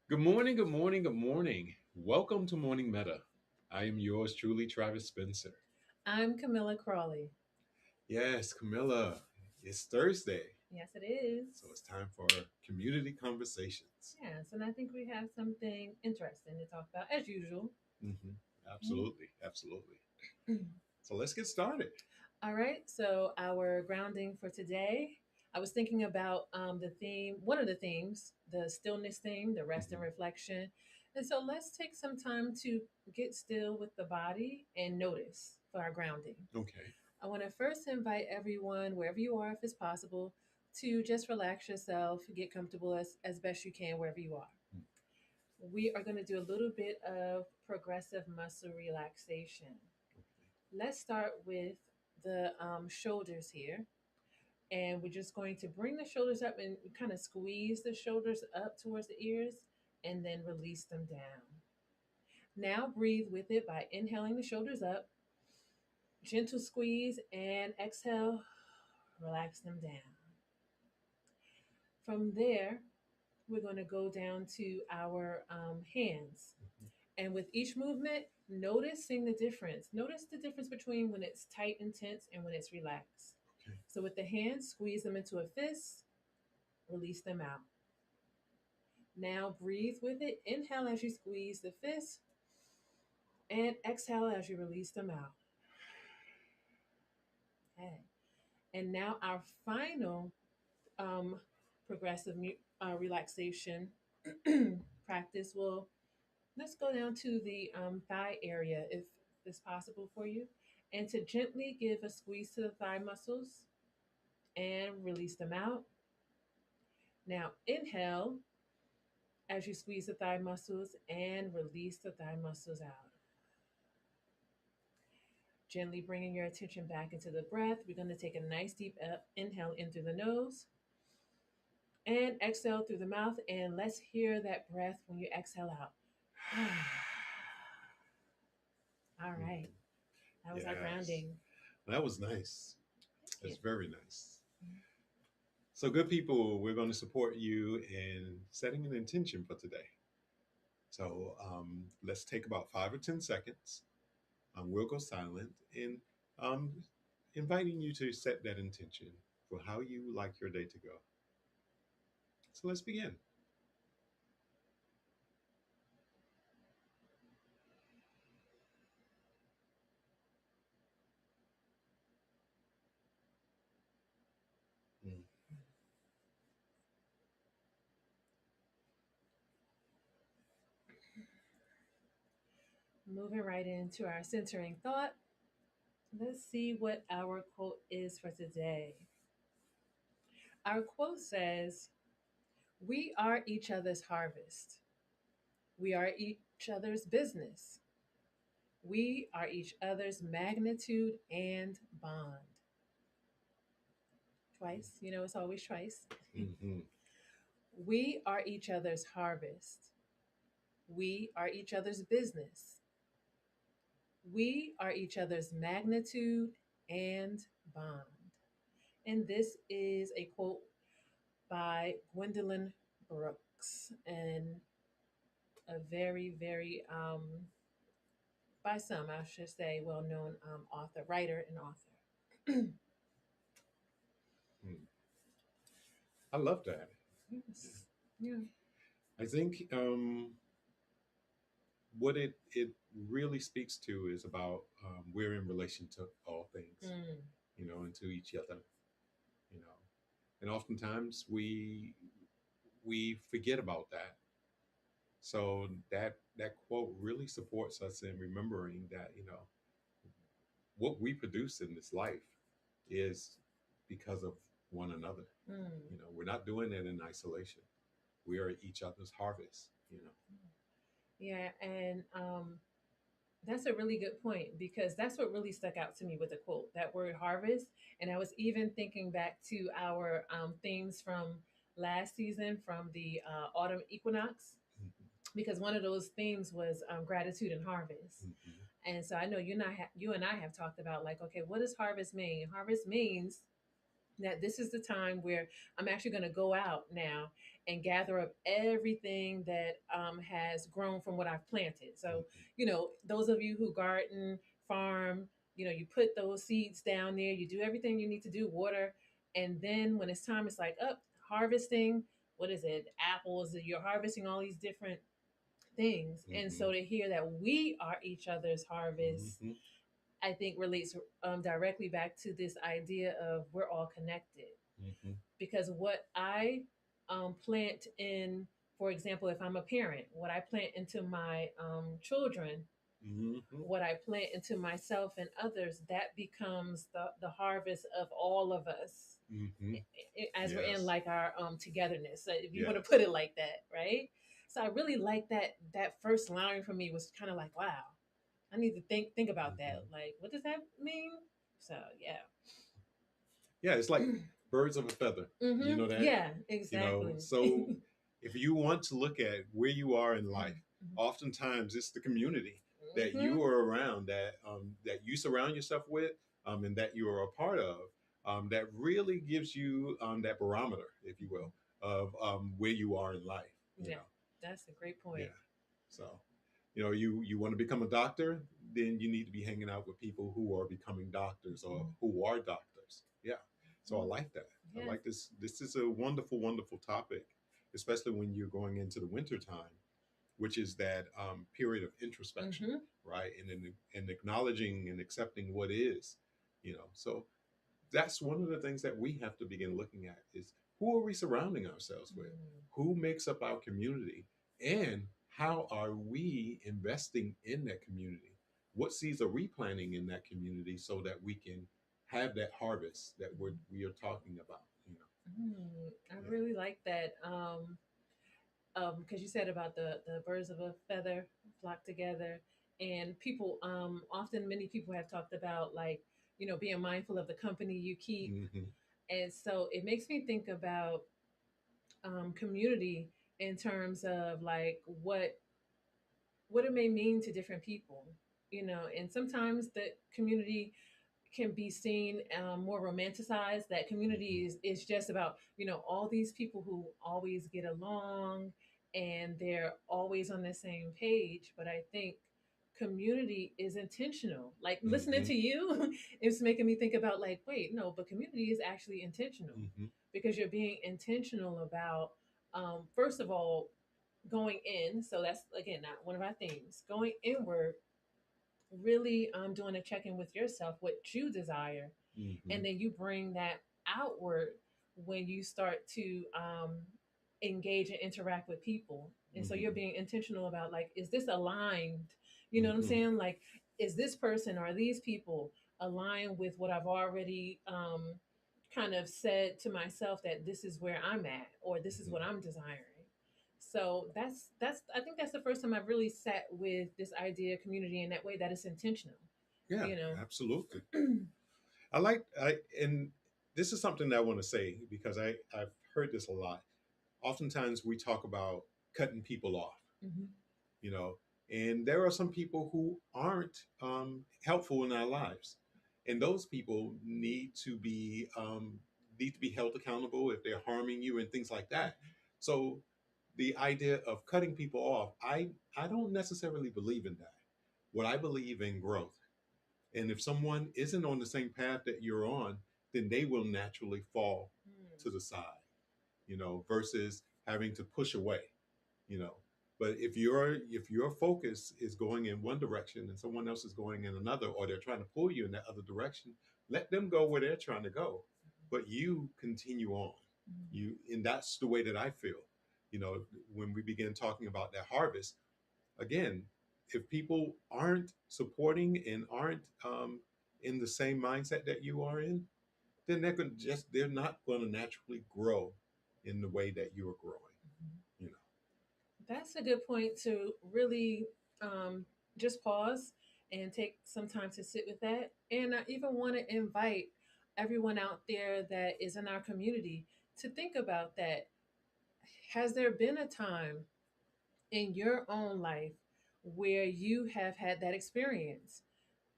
Good morning, good morning, good morning. Welcome to Morning Meta. I am yours truly, Travis Spencer. I'm Camilla Crawley. Yes, Camilla, it's Thursday, Yes, it is. so it's time for community conversations. Yes, and I think we have something interesting to talk about as usual. hmm Mhm. Absolutely, absolutely. So let's get started. All right, so our grounding for today, I was thinking about the theme, one of the themes, the stillness theme, the rest and hmm reflection. And so let's take some time to get still with the body and notice for our grounding. Okay. I want to first invite everyone, wherever you are, if it's possible, to just relax yourself, get comfortable as best you can wherever you are. We are going to do a little bit of progressive muscle relaxation. Let's start with the shoulders here. And we're just going to bring the shoulders up and kind of squeeze the shoulders up towards the ears and then release them down. Now breathe with it by inhaling the shoulders up, gentle squeeze, and exhale, relax them down. From there, we're going to go down to our hands. Mhm. And with each movement, noticing the difference. Notice the difference between when it's tight and tense and when it's relaxed. Okay. So with the hands, squeeze them into a fist, release them out. Now breathe with it. Inhale as you squeeze the fist, and exhale as you release them out. Okay. And now our final um, progressive relaxation practice will let's go down to the thigh area if it's possible for you, and to gently give a squeeze to the thigh muscles and release them out. Now inhale as you squeeze the thigh muscles and release the thigh muscles out. Gently bringing your attention back into the breath. We're going to take a nice deep inhale in through the nose and exhale through the mouth. And let's hear that breath when you exhale out. All right. Mhm. That was our Yes, grounding. that was nice. Thank That's you. very nice. So, good people, we're going to support you in setting an intention for today. So, let's take about 5 or 10 seconds. We'll go silent and um, inviting you to set that intention for how you would like your day to go. So let's begin. Mm. Moving right into our centering thought, let's see what our quote is for today. Our quote says, "We are each other's harvest. We are each other's business. We are each other's magnitude and bond." Twice, it's always twice. Mm-hmm. We are each other's harvest. We are each other's business. We are each other's magnitude and bond. And this is a quote by Gwendolyn Brooks, and a very, very, by some, I should say, well known author, writer, and author. Mm. I love that. Yes. Yeah. I think what it really speaks to is about we're in relation to all things, Mm. and to each other, you know, and oftentimes we forget about that. So that quote really supports us in remembering that what we produce in this life is because of one another. Mm. We're not doing it in isolation. We are each other's harvest. Yeah. And that's a really good point because that's what really stuck out to me with the quote, that word harvest. And I was even thinking back to our themes from last season from the autumn equinox, Mhm, because one of those themes was gratitude and harvest. mhm, And so I know you and I have talked about, like, okay, what does harvest mean? Harvest means that this is the time where I'm actually going to go out now and gather up everything that has grown from what I've planted. So, Mhm. those of you who garden, farm, you put those seeds down there, you do everything you need to do, water, and then when it's time, it's like up harvesting. What is it? Apples. You're harvesting all these different things, and Mhm. so to hear that we are each other's harvest, Mhm. I think relates directly back to this idea of we're all connected. Mhm. Because what I plant in, for example, if I'm a parent, what I plant into my children, Mhm. what I plant into myself and others, that becomes the harvest of all of us Mhm. as we're in Yes. like our togetherness, so if you want to put Yes. it like that, right? So I really like that first line for me was kind of like, wow, I need to think about that. Mhm. Like, what does that mean? So yeah. Yeah, it's like birds of a feather. You Mm-hmm. know that? Yeah, exactly. So if you want to look at where you are in life, Mm-hmm. oftentimes it's the community that Mm-hmm. you are around, that you surround yourself with, and that you are a part of, that really gives you that barometer, if you will, of where you are in life. You Yeah, know, that's a great point. yeah. So, you want to become a doctor, then you need to be hanging out with people who are becoming doctors or Mhm. who are doctors. Yeah. So I Mm, like that. I yeah. like this. This is a wonderful, wonderful topic, especially when you're going into the winter time, which is that period of introspection, Mm-hmm. right? And acknowledging and accepting what is, So that's one of the things that we have to begin looking at is who are we surrounding ourselves with? Mm-hmm. Who makes up our community? And how are we investing in that community? What seeds are we planting in that community so that we can have that harvest that we are talking about? Mm, I Yeah. really like that. Because you said about the birds of a feather flock together, and people, often many people have talked about like, being mindful of the company you keep, Hmm. and so it makes me think about community in terms of like what it may mean to different people, and sometimes the community can be seen more romanticized. That Hmm. community is just about all these people who always get along and they're always on the same page. But I think community is intentional. Like listening Hmm. to you, it's making me think about like, wait, no, but community is actually intentional Hmm. because you're being intentional about first of all going in. So that's again not one of our themes. Going inward, really doing a check in with yourself, what you desire, Hmm. and then you bring that outward when you start to engage and interact with people. And so you're Hmm. being intentional about like, is this aligned? You know what I'm Hmm. saying? Like, is this person or these people aligned with what I've already kind of said to myself that this is where I'm at or this is what I'm desiring? So that's I think that's the first time I've really sat with this idea of community in that way, that it's intentional. Yeah, You know. absolutely. And this is something that I want to say because I've heard this a lot. Oftentimes we talk about cutting people off, Hmm. you know, and there are some people who aren't helpful in our lives, and those people need to be held accountable if they're harming you and things like that. So the idea of cutting people off, I don't necessarily believe in that. What I believe in growth, and if someone isn't on the same path that you're on, then they will naturally fall to the side, versus having to push away, you know. But if your focus is going in one direction and someone else is going in another, or they're trying to pull you in that other direction, let them go where they're trying to go. But you continue on. And that's the way that I feel. You know, when we begin talking about that harvest, again, if people aren't supporting and aren't in the same mindset that you are in, then they're not going to naturally grow in the way that you are growing. You That's a good point to really just pause and take some time to sit with that. And I even want to invite everyone out there that is in our community to think about that. Has there been a time in your own life where you have had that experience?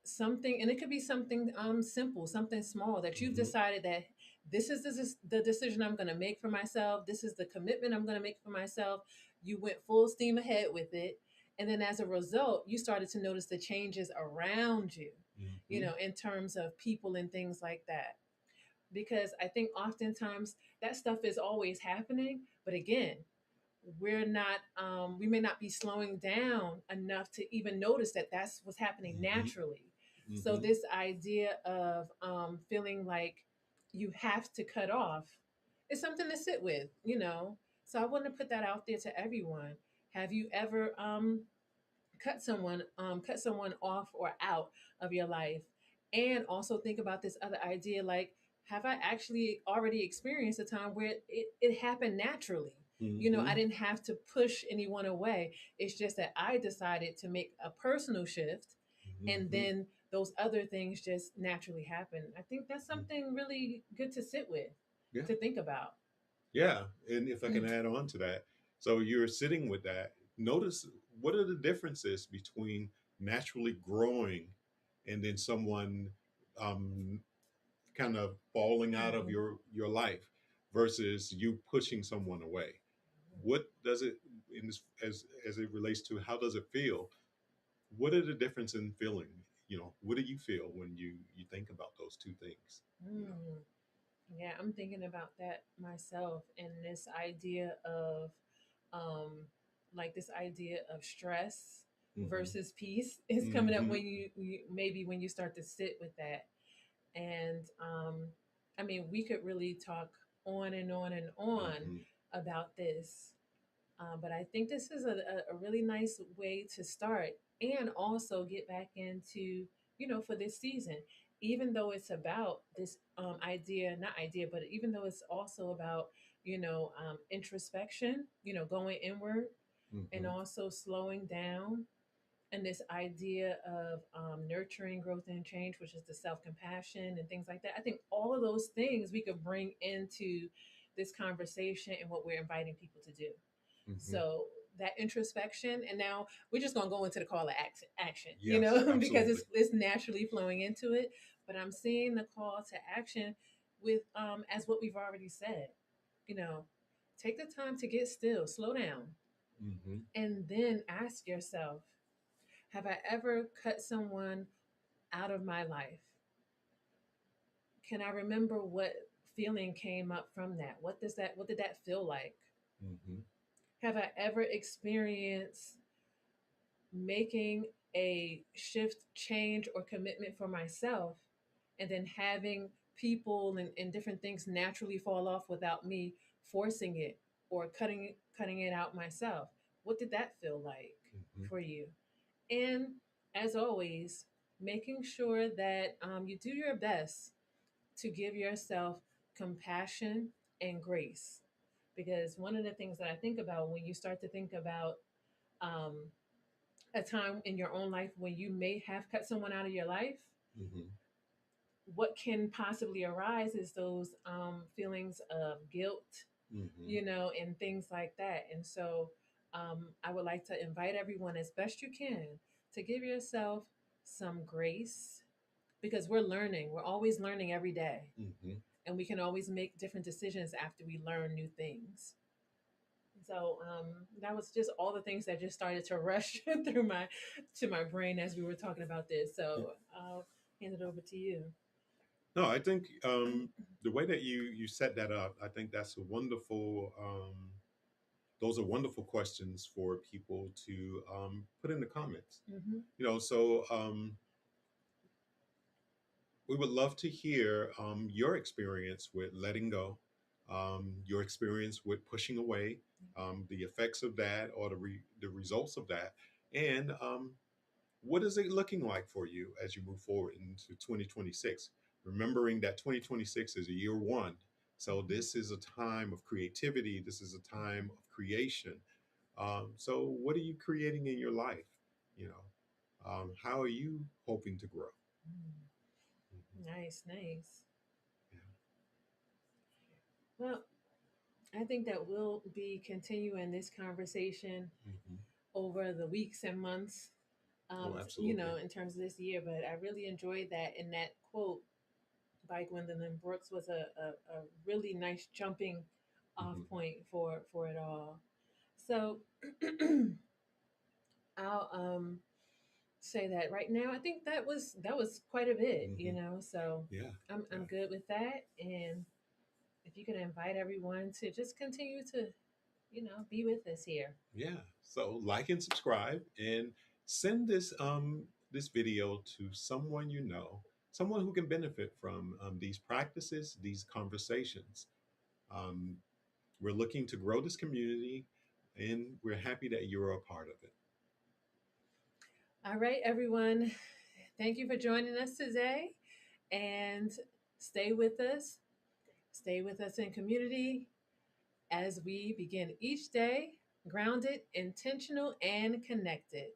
Something, and it could be something simple, something small that you've know. decided that this is the decision I'm going to make for myself. This is the commitment I'm going to make for myself. You went full steam ahead with it. And then as a result, you started to notice the changes around you, Mm-hmm. in terms of people and things like that. Because I think oftentimes that stuff is always happening. But again, we may not be slowing down enough to even notice that that's what's happening Mm-hmm. naturally. So Mm-hmm. this idea of feeling like you have to cut off is something to sit with, so I want to put that out there to everyone. Have you ever cut someone off or out of your life? And also think about this other idea, like, have I actually already experienced a time where it happened naturally? I Mm-hmm. didn't have to push anyone away. It's just that I decided to make a personal shift, and Mm-hmm. then those other things just naturally happen. I think that's something really good to sit with, Yeah. to think about. Yeah. And if I can add on to that, so you're sitting with that, notice what are the differences between naturally growing and then someone um, kind of falling out of Mhm. your life versus you pushing someone away. What does it in this, as it relates to how does it feel? What are the difference in feeling? What do you feel when you think about those two things? You know. Mm. Yeah, I'm thinking about that myself, and this idea of um this idea of stress Mm-hmm. versus peace is coming up Mm-hmm. when you maybe when you start to sit with that. And I mean, we could really talk on and on and on Mm-hmm. about this, but I think this is a really nice way to start, and also get back into, for this season, even though it's about this idea, not idea, but even though it's also about, introspection, going inward, and Mm-hmm. also slowing down, and this idea of nurturing growth and change, which is the self compassion and things like that. I think all of those things we could bring into this conversation and what we're inviting people to do. Mm-hmm. So that introspection, and now we're just gonna go into the call to action, Yes, because absolutely. it's naturally flowing into it. But I'm seeing the call to action with as what we've already said. You know, take the time to get still, slow down, Mm-hmm. and then ask yourself, have I ever cut someone out of my life? Can I remember what feeling came up from that? What did that feel like? Mm-hmm. Have I ever experienced making a shift, change, or commitment for myself, and then having people and different things naturally fall off without me forcing it or cutting it out myself? What did that feel like Mm-hmm. for you? And as always, making sure that you do your best to give yourself compassion and grace. Because one of the things that I think about when you start to think about um, a time in your own life when you may have cut someone out of your life, Mm-hmm. what can possibly arise is those feelings of guilt, Mm-hmm. and things like that. And so I would like to invite everyone, as best you can, to give yourself some grace, because we're learning. We're always learning every day. Mm-hmm. And we can always make different decisions after we learn new things. So that was just all the things that just started to rush through my brain as we were talking about this. Yeah. So I'll hand it over to you. No, I think the way that you set that up, I think that's a wonderful. Those are wonderful questions for people to put in the comments. Mm-hmm. So we would love to hear your experience with letting go, your experience with pushing away, the effects of that or the results of that, and what is it looking like for you as you move forward into 2026? Remembering that 2026 is a year one. So Mm-hmm. this is a time of creativity. This is a time of creation. So what are you creating in your life? How are you hoping to grow? Mm. Mhm. Nice, nice. Yeah. Well, I think that we'll be continuing this conversation Mhm. over the weeks and months, Oh, absolutely. in terms of this year. But I really enjoyed that, and that quote by Gwendolyn Brooks was a really nice jumping off Hmm. point for it all. So I'll say that right now. I think that was quite a bit, Hmm. So Yeah. I'm Yeah. good with that. And if you could invite everyone to just continue to, be with us here. Yeah. So like and subscribe and send this video to someone you know, someone who can benefit from these practices, these conversations. Um, we're looking to grow this community, and we're happy that you're a part of it. All right, everyone. Thank you for joining us today, and stay with us. Stay with us in community as we begin each day grounded, intentional, and connected.